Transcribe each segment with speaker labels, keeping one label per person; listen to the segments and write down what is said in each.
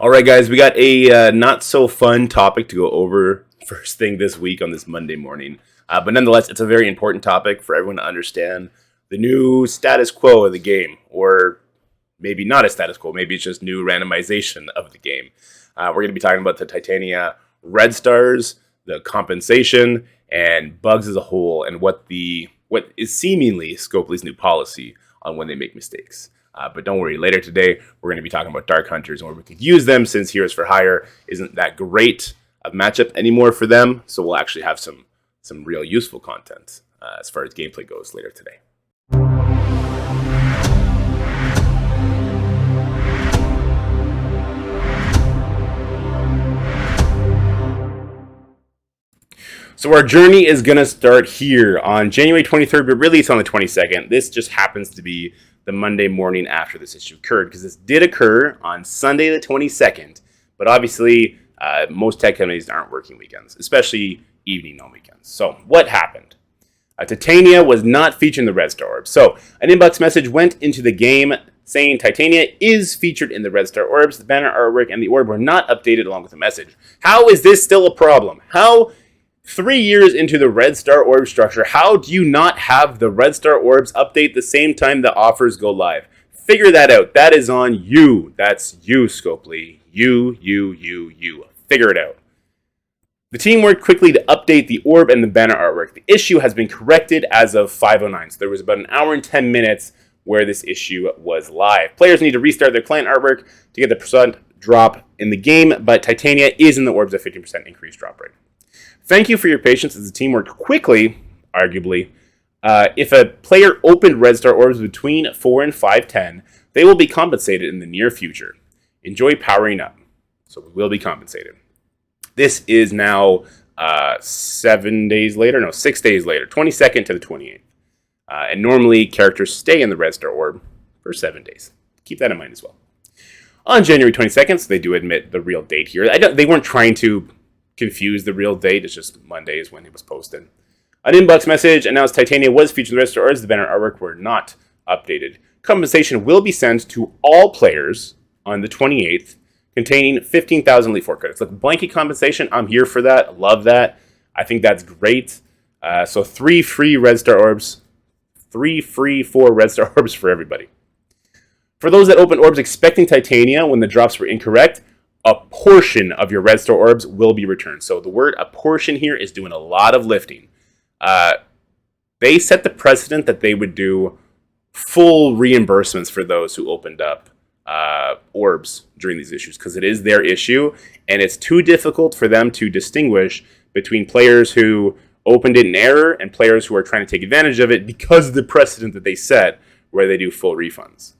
Speaker 1: All right, guys, we got a not so fun topic to go over first thing this week on this Monday morning. But nonetheless, it's a very important topic for everyone to understand the new status quo of the game, or maybe not a status quo, maybe it's just new randomization of the game. We're going to be talking about the Titania Red Stars, the compensation, and bugs as a whole, and what is seemingly Scopely's new policy on when they make mistakes. But don't worry, later today, we're going to be talking about Dark Hunters and where we could use them, since Heroes for Hire isn't that great of matchup anymore for them. So we'll actually have some real useful content as far as gameplay goes later today. So our journey is going to start here on January 23rd, but really it's on the 22nd. This just happens to be the Monday morning after this issue occurred, because this did occur on Sunday the 22nd, but obviously most tech companies aren't working weekends, especially evening on weekends. So what happened? Titania was not featured in the Red Star Orb. So an inbox message went into the game saying Titania is featured in the Red Star Orbs. The banner artwork and the orb were not updated along with the message. How is this still a problem? How, 3 years into the Red Star Orb structure, how do you not have the Red Star Orbs update the same time the offers go live? Figure that out. That is on you. That's you, Scopely. You. Figure it out. The team worked quickly to update the orb and the banner artwork. The issue has been corrected as of 5:09. So there was about an hour and 10 minutes where this issue was live. Players need to restart their client artwork to get the percent drop in the game, but Titania is in the orbs at 50% increased drop rate. Thank you for your patience as the team worked quickly, arguably. If a player opened Red Star Orbs between 4 and 5:10, they will be compensated in the near future. Enjoy powering up. So we will be compensated. This is now 6 days later, 22nd to the 28th. And normally characters stay in the Red Star Orb for 7 days. Keep that in mind as well. On January 22nd, so they do admit the real date here. They weren't trying to confuse the real date. It's just Monday is when it was posted. An inbox message announced Titania was featured in the Red Star Orbs. The banner artwork were not updated. Compensation will be sent to all players on the 28th, containing 15,000 Elite 4 credits. Look, blanket compensation, I'm here for that. Love that. I think that's great. So 3 free Red Star Orbs. 3 free 4 Red Star Orbs for everybody. For those that opened orbs expecting Titania when the drops were incorrect, a portion of your Red Star Orbs will be returned. So the word "a portion" here is doing a lot of lifting. They set the precedent that they would do full reimbursements for those who opened up orbs during these issues, because it is their issue, and it's too difficult for them to distinguish between players who opened it in error and players who are trying to take advantage of it because of the precedent that they set where they do full refunds.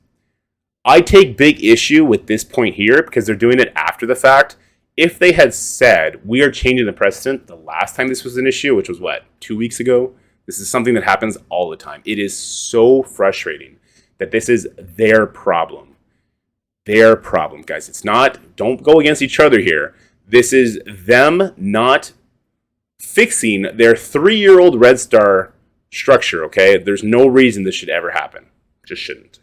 Speaker 1: I take big issue with this point here because they're doing it after the fact. If they had said, we are changing the precedent the last time this was an issue, which was 2 weeks ago, this is something that happens all the time. It is so frustrating that this is their problem. Their problem, guys. It's not, don't go against each other here. This is them not fixing their 3-year-old Red Star structure, okay? There's no reason this should ever happen. Just shouldn't.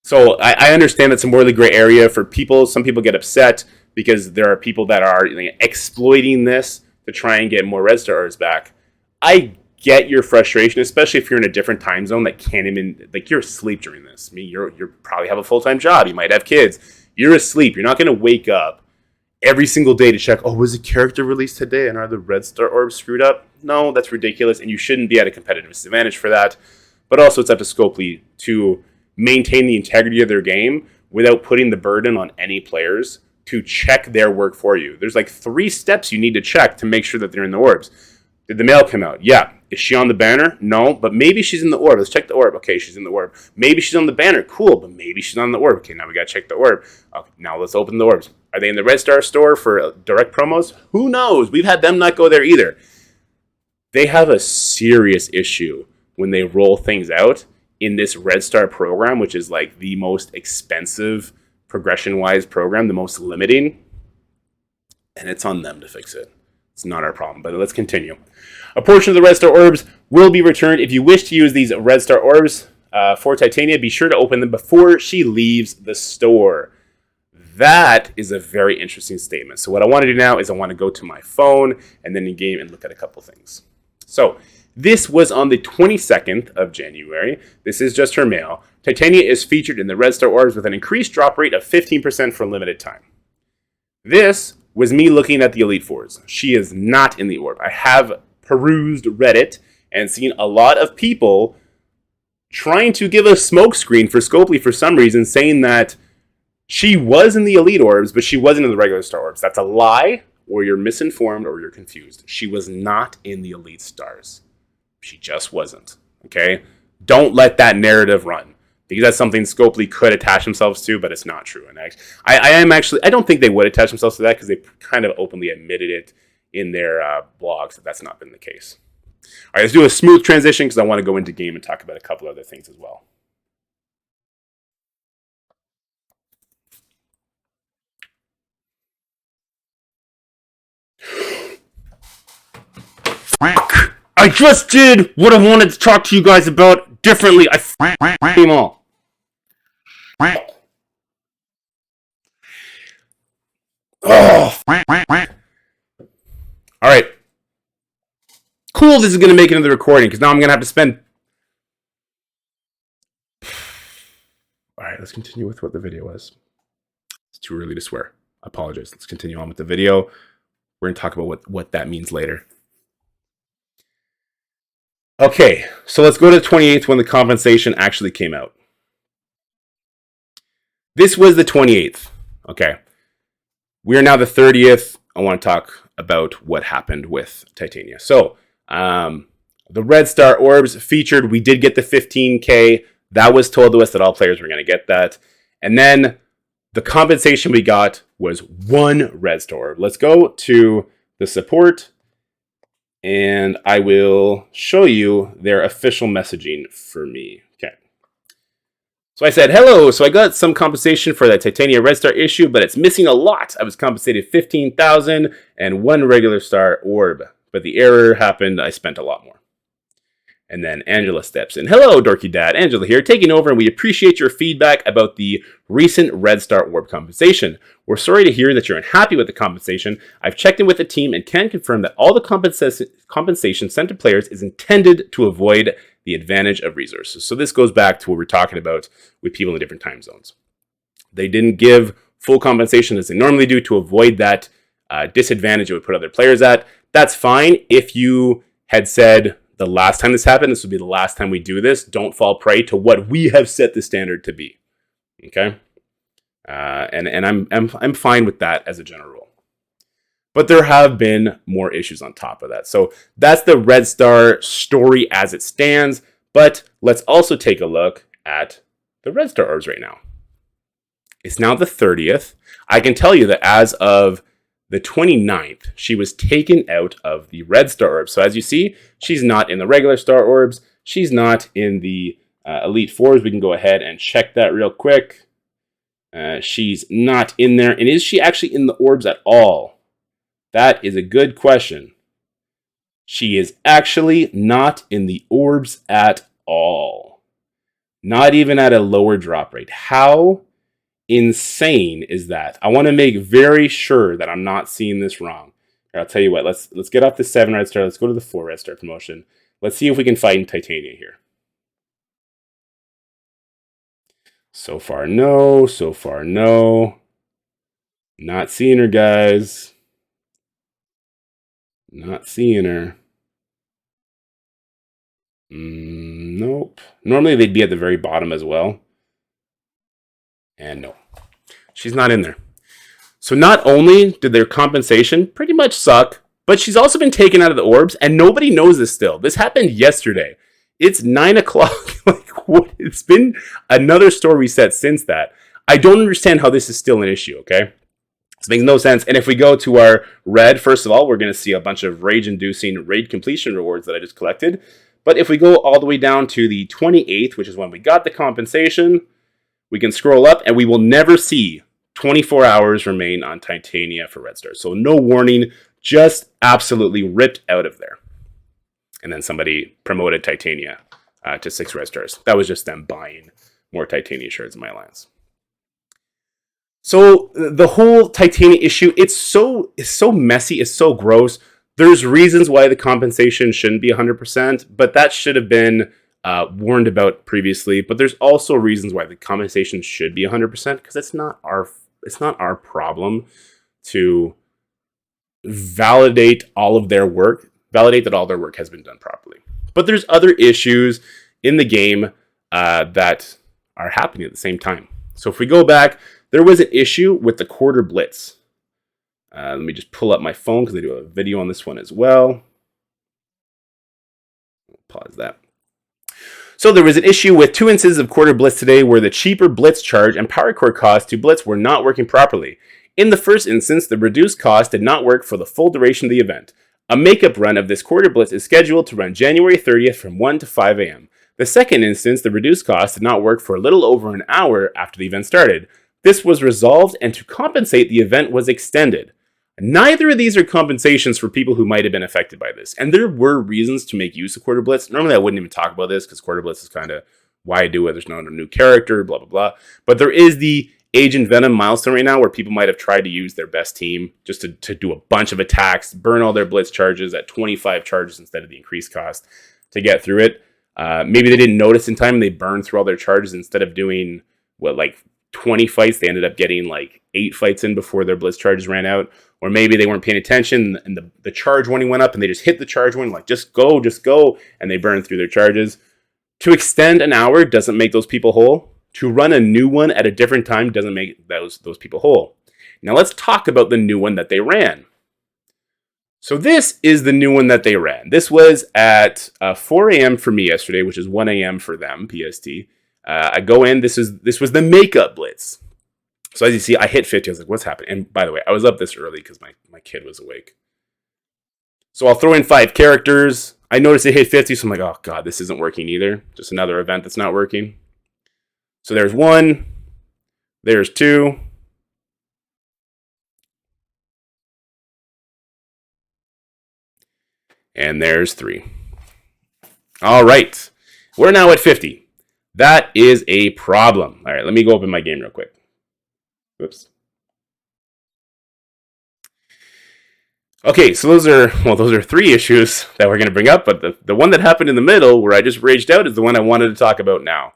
Speaker 1: So I understand that's a morally gray area for people. Some people get upset because there are people that are exploiting this to try and get more Red Stars back. I get your frustration, especially if you're in a different time zone that can't even, you're asleep during this. I mean, you probably have a full-time job. You might have kids. You're asleep. You're not going to wake up every single day to check, was a character released today and are the Red Star Orbs screwed up? No, that's ridiculous, and you shouldn't be at a competitive disadvantage for that. But also it's up to Scopely to maintain the integrity of their game without putting the burden on any players to check their work for you. There's 3 steps you need to check to make sure that they're in the orbs. Did the mail come out? Yeah. Is she on the banner? No, but maybe she's in the orb. Let's check the orb. Okay, she's in the orb. Maybe she's on the banner. Cool, but maybe she's on the orb. Okay, now we got to check the orb. Okay, now let's open the orbs. Are they in the Red Star store for direct promos? Who knows? We've had them not go there either. They have a serious issue when they roll things out in this Red Star program, which is the most expensive progression-wise program, the most limiting, and it's on them to fix it. It's not our problem, but let's continue. A portion of the Red Star Orbs will be returned. If you wish to use these Red Star Orbs for Titania, be sure to open them before she leaves the store. That is a very interesting statement. So what I want to do now is I want to go to my phone and then in game and look at a couple things. So this was on the 22nd of January. This is just her mail. Titania is featured in the Red Star Orbs with an increased drop rate of 15% for a limited time. This was me looking at the Elite Fours. She is not in the orb. I have perused Reddit and seen a lot of people trying to give a smokescreen for Scopely for some reason, saying that she was in the Elite Orbs, but she wasn't in the regular Star Orbs. That's a lie, or you're misinformed, or you're confused. She was not in the Elite Stars. She just wasn't. Okay? Don't let that narrative run. Because that's something Scopely could attach themselves to, but it's not true. And I don't think they would attach themselves to that because they kind of openly admitted it in their blogs that that's not been the case. All right, let's do a smooth transition because I want to go into game and talk about a couple other things as well. I just did what I wanted to talk to you guys about differently. I came all. Oh. All right. Cool, this is going to make it into the recording because now I'm going to have to spend... All right, let's continue with what the video was. It's too early to swear. I apologize. Let's continue on with the video. We're going to talk about what that means later. Okay, so let's go to the 28th when the compensation actually came out. This was the 28th. Okay. We are now the 30th. I want to talk about what happened with Titania. So, the Red Star Orbs featured, we did get the 15K. That was told to us that all players were going to get that. And then the compensation we got was 1 Red Star Orb. Let's go to the support, and I will show you their official messaging for me. Okay. So I said, hello, so I got some compensation for that Titania Red Star issue, but it's missing a lot. I was compensated 15,000 and 1 regular star orb. But the error happened, I spent a lot more. And then Angela steps in. Hello, Dorky Dad. Angela here, taking over, and we appreciate your feedback about the recent Red Star Orb compensation. We're sorry to hear that you're unhappy with the compensation. I've checked in with the team and can confirm that all the compensation sent to players is intended to avoid the advantage of resources. So this goes back to what we're talking about with people in different time zones. They didn't give full compensation as they normally do to avoid that disadvantage it would put other players at. That's fine if you had said, the last time this happened, this would be the last time we do this. Don't fall prey to what we have set the standard to be. Okay? And I'm fine with that as a general rule. But there have been more issues on top of that. So that's the Red Star story as it stands. But let's also take a look at the Red Star Orbs right now. It's now the 30th. I can tell you that as of the 29th, she was taken out of the Red Star Orbs. So as you see, she's not in the regular Star Orbs. She's not in the Elite Fours. We can go ahead and check that real quick. She's not in there. And is she actually in the Orbs at all? That is a good question. She is actually not in the Orbs at all. Not even at a lower drop rate. How insane is that? I want to make very sure that I'm not seeing this wrong. I'll tell you what, let's get off the 7 Red Star. Let's go to the 4 Red Star promotion. Let's see if we can find Titania here. So far, no. So far, no. Not seeing her, guys. Not seeing her. Nope. Normally, they'd be at the very bottom as well. And no. She's not in there. So not only did their compensation pretty much suck, but she's also been taken out of the Orbs, and nobody knows this still. This happened yesterday. It's 9 o'clock. It's been another story reset since that. I don't understand how this is still an issue, okay? This makes no sense. And if we go to our red, first of all, we're going to see a bunch of rage-inducing raid completion rewards that I just collected. But if we go all the way down to the 28th, which is when we got the compensation, we can scroll up, and we will never see 24 hours remain on Titania for Red Star. So no warning, just absolutely ripped out of there. And then somebody promoted Titania to 6 Red Stars. That was just them buying more Titania shards in my alliance. So the whole Titanium issue, it's so messy, it's so gross. There's reasons why the compensation shouldn't be 100%, but that should have been warned about previously. But there's also reasons why the compensation should be 100% because it's not our problem to validate all of their work, validate that all their work has been done properly. But there's other issues in the game that are happening at the same time. So if we go back, there was an issue with the quarter blitz. Let me just pull up my phone because I do a video on this one as well. Pause that. So there was an issue with 2 instances of quarter blitz today where the cheaper blitz charge and power core cost to blitz were not working properly. In the first instance, the reduced cost did not work for the full duration of the event. A makeup run of this quarter blitz is scheduled to run January 30th from 1 to 5 a.m. The second instance, the reduced cost did not work for a little over an hour after the event started. This was resolved, and to compensate, the event was extended. Neither of these are compensations for people who might have been affected by this. And there were reasons to make use of Quarter Blitz. Normally, I wouldn't even talk about this because Quarter Blitz is kind of why I do it. There's not a new character, blah, blah, blah. But there is the Agent Venom milestone right now where people might have tried to use their best team just to do a bunch of attacks, burn all their Blitz charges at 25 charges instead of the increased cost to get through it. Maybe they didn't notice in time and they burned through all their charges instead of doing, 20 fights. They ended up getting 8 fights in before their Blitz charges ran out. Or maybe they weren't paying attention and the charge warning went up and they just hit the charge warning, just go, and they burned through their charges. To extend an hour doesn't make those people whole. To run a new one at a different time doesn't make those people whole. Now let's talk about the new one that they ran. So this is the new one that they ran. This was at 4 a.m. for me yesterday, which is 1 a.m. for them, PST. I go in, this was the makeup blitz. So as you see, I hit 50. I was like, what's happening? And by the way, I was up this early because my kid was awake. So I'll throw in 5 characters. I noticed it hit 50, so I'm like, oh god, this isn't working either. Just another event that's not working. So there's 1. There's 2. And there's 3. All right. We're now at 50. That is a problem. All right, let me go open my game real quick. Oops. Okay, so those are 3 issues that we're going to bring up, but the one that happened in the middle where I just raged out is the one I wanted to talk about now.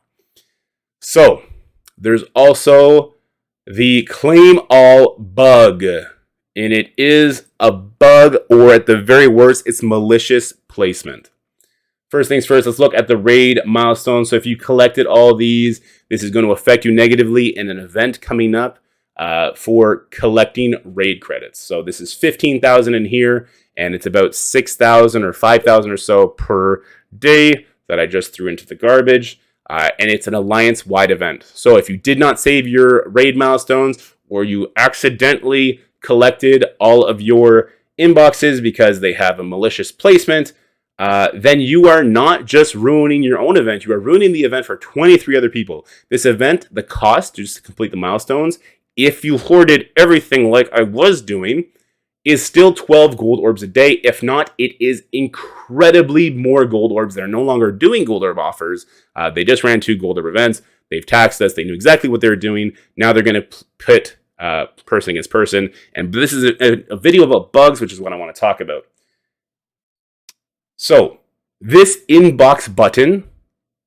Speaker 1: So, there's also the claim all bug, and it is a bug, or at the very worst, it's malicious placement. First things first, let's look at the raid milestones. So if you collected all these, this is going to affect you negatively in an event coming up for collecting raid credits. So this is 15,000 in here, and it's about 6,000 or 5,000 or so per day that I just threw into the garbage. And it's an alliance-wide event. So if you did not save your raid milestones, or you accidentally collected all of your inboxes because they have a malicious placement, then you are not just ruining your own event, you are ruining the event for 23 other people. This event, the cost just to complete the milestones, if you hoarded everything like I was doing, is still 12 gold orbs a day. If not, it is incredibly more gold orbs. They're no longer doing gold orb offers. They just ran 2 gold orb events. They've taxed us. They knew exactly what they were doing. Now they're going to pit person against person. And this is a video about bugs, which is what I want to talk about. So this inbox button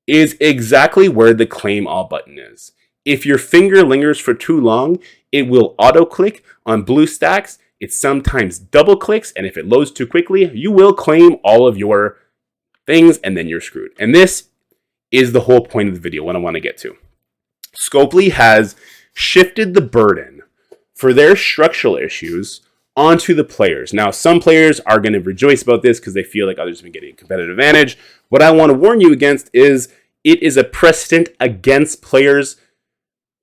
Speaker 1: is exactly where the claim all button is. If your finger lingers for too long, it will auto click on blue stacks. It sometimes double clicks, and if it loads too quickly, you will claim all of your things, and then you're screwed. And this is the whole point of the video, what I want to get to. Scopely has shifted the burden for their structural issues onto the players. Now, some players are going to rejoice about this because they feel like others have been getting a competitive advantage. What I want to warn you against is it is a precedent against players.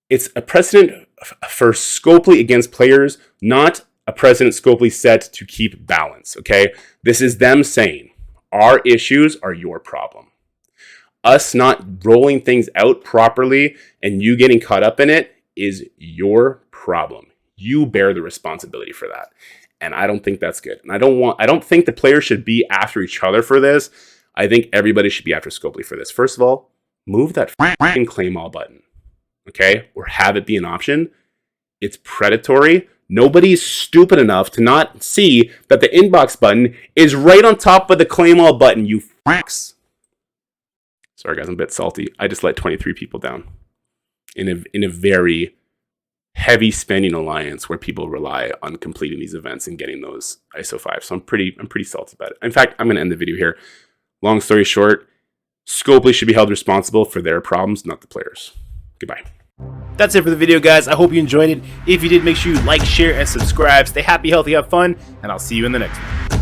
Speaker 1: It's a precedent for Scopely against players, not a precedent Scopely set to keep balance, okay? This is them saying, our issues are your problem. Us not rolling things out properly and you getting caught up in it is your problem. You bear the responsibility for that. And I don't think that's good. And I don't think the players should be after each other for this. I think everybody should be after Scopely for this. First of all, move that f***ing claim all button, okay? Or have it be an option. It's predatory. Nobody's stupid enough to not see that the inbox button is right on top of the claim all button, you f***s. Sorry guys, I'm a bit salty. I just let 23 people down in a very heavy spending alliance where people rely on completing these events and getting those ISO 5. So I'm pretty salty about it. In fact, I'm going to end the video here. Long story short, Scopely should be held responsible for their problems, not the players. Goodbye. That's it for the video, guys. I hope you enjoyed it. If you did, make sure you like, share, and subscribe. Stay happy, healthy, have fun, and I'll see you in the next one.